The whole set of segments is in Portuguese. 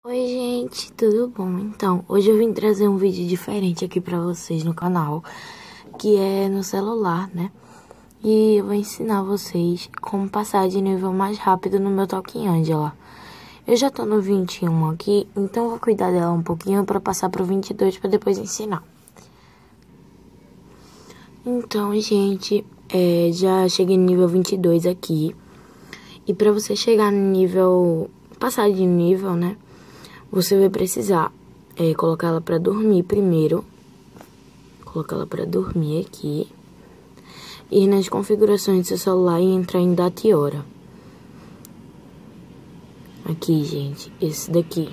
Oi gente, tudo bom? Então, hoje eu vim trazer um vídeo diferente aqui pra vocês no canal, que é no celular, né? E eu vou ensinar vocês como passar de nível mais rápido no meu Talking Angela. Eu já tô no 21 aqui, então eu vou cuidar dela um pouquinho pra passar pro 22 pra depois ensinar. Então, gente, já cheguei no nível 22 aqui. E pra você chegar no nível, passar de nível, né? Você vai precisar colocar ela pra dormir primeiro. Colocar ela pra dormir aqui. Ir nas configurações do seu celular e entrar em data e hora. Aqui, gente, esse daqui.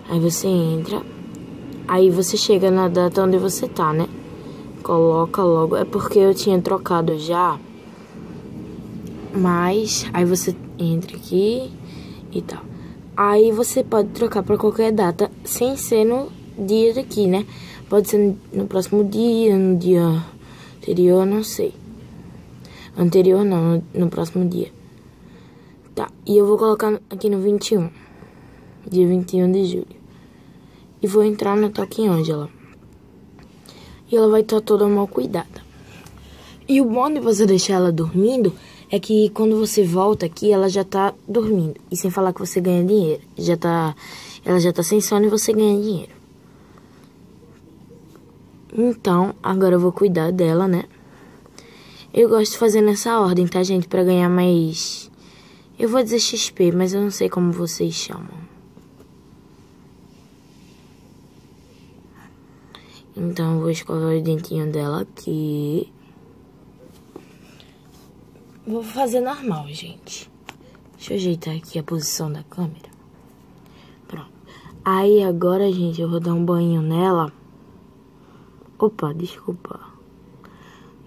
Aí você entra. Aí você chega na data onde você tá, né? Coloca logo. É porque eu tinha trocado já. Mas aí você entra aqui e tal. Aí você pode trocar pra qualquer data, sem ser no dia daqui, né? Pode ser no próximo dia, no dia anterior, não sei. Anterior não, no próximo dia. Tá, e eu vou colocar aqui no 21. Dia 21 de julho. E vou entrar no Talking Angela. E ela vai estar toda mal cuidada. E o bom de você deixar ela dormindo é que quando você volta aqui, ela já tá dormindo. E sem falar que você ganha dinheiro. Ela já tá sem sono e você ganha dinheiro. Então, agora eu vou cuidar dela, né? Eu gosto de fazer nessa ordem, tá, gente? Pra ganhar mais... Eu vou dizer XP, mas eu não sei como vocês chamam. Então, eu vou escovar o dentinho dela aqui. Vou fazer normal, gente. Deixa eu ajeitar aqui a posição da câmera. Pronto. Aí, agora, gente, eu vou dar um banho nela. Opa, desculpa.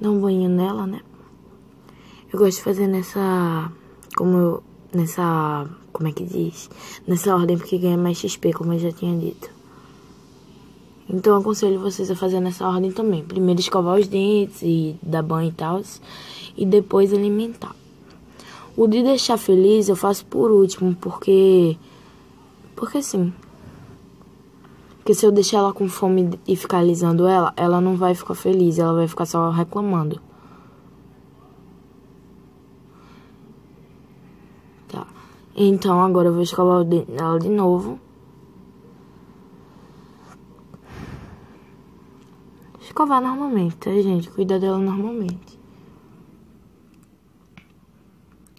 Dar um banho nela, né? Eu gosto de fazer como é que diz? Nessa ordem, porque ganha mais XP, como eu já tinha dito. Então, eu aconselho vocês a fazer nessa ordem também. Primeiro escovar os dentes e dar banho e tal. E depois alimentar. O de deixar feliz eu faço por último, porque sim. Porque se eu deixar ela com fome e ficar alisando ela não vai ficar feliz, ela vai ficar só reclamando. Tá. Então agora eu vou escovar ela de novo. Escovar normalmente, tá, gente? Cuidar dela normalmente.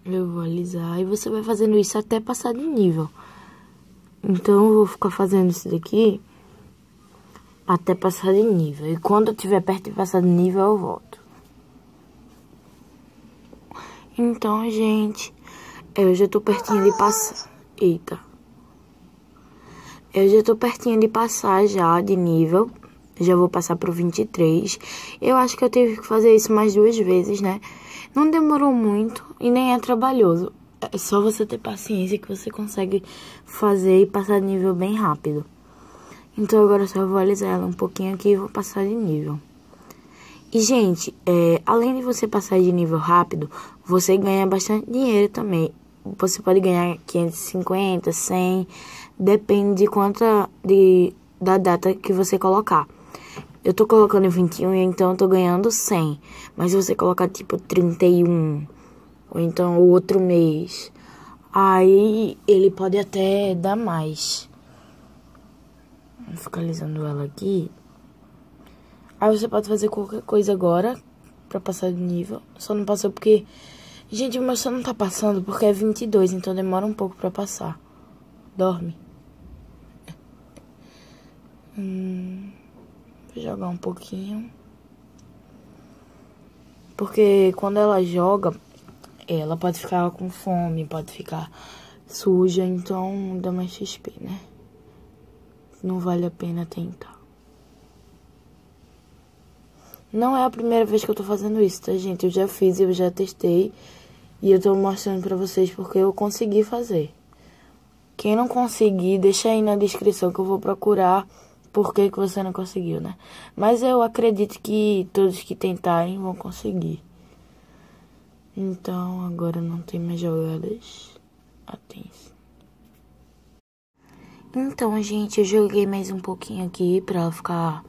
Eu vou alisar e você vai fazendo isso até passar de nível. Então eu vou ficar fazendo isso daqui até passar de nível. E quando eu estiver perto de passar de nível, eu volto. Então, gente, eu já tô pertinho de passar. Eita. Eu já tô pertinho de passar já de nível. Já vou passar pro 23. Eu acho que eu tive que fazer isso mais 2 vezes, né? Não demorou muito e nem é trabalhoso. É só você ter paciência que você consegue fazer e passar de nível bem rápido. Então agora só vou alisar ela um pouquinho aqui e vou passar de nível. E, gente, além de você passar de nível rápido, você ganha bastante dinheiro também. Você pode ganhar 550, 100, depende de da data que você colocar. Eu tô colocando 21, então eu tô ganhando 100. Mas se você colocar, tipo, 31, ou então o outro mês, aí ele pode até dar mais. Vou ficar alisando ela aqui. Aí você pode fazer qualquer coisa agora pra passar de nível. Só não passou porque... Gente, o meu só não tá passando porque é 22, então demora um pouco pra passar. Dorme. Vou jogar um pouquinho. Porque quando ela joga, ela pode ficar com fome, pode ficar suja, então dá mais XP, né? Não vale a pena tentar. Não é a primeira vez que eu tô fazendo isso, tá, gente? Eu já fiz, eu já testei. E eu tô mostrando pra vocês porque eu consegui fazer. Quem não conseguir, deixa aí na descrição que eu vou procurar por que você não conseguiu, né? Mas eu acredito que todos que tentarem vão conseguir. Então, agora não tem mais jogadas. Atenção. Então, gente, eu joguei mais um pouquinho aqui pra ela ficar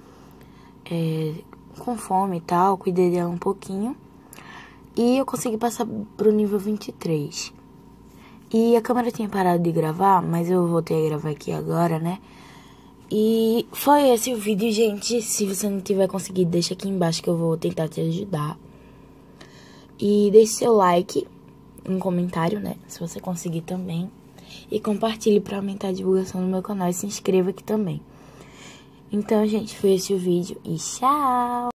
com fome e tal. Cuidei dela um pouquinho. E eu consegui passar pro nível 23. E a câmera tinha parado de gravar, mas eu voltei a gravar aqui agora, né? E foi esse o vídeo, gente. Se você não tiver conseguido, deixa aqui embaixo que eu vou tentar te ajudar. E deixe seu like, um comentário, né? Se você conseguir também. E compartilhe pra aumentar a divulgação no meu canal. E se inscreva aqui também. Então, gente, foi esse o vídeo. E tchau!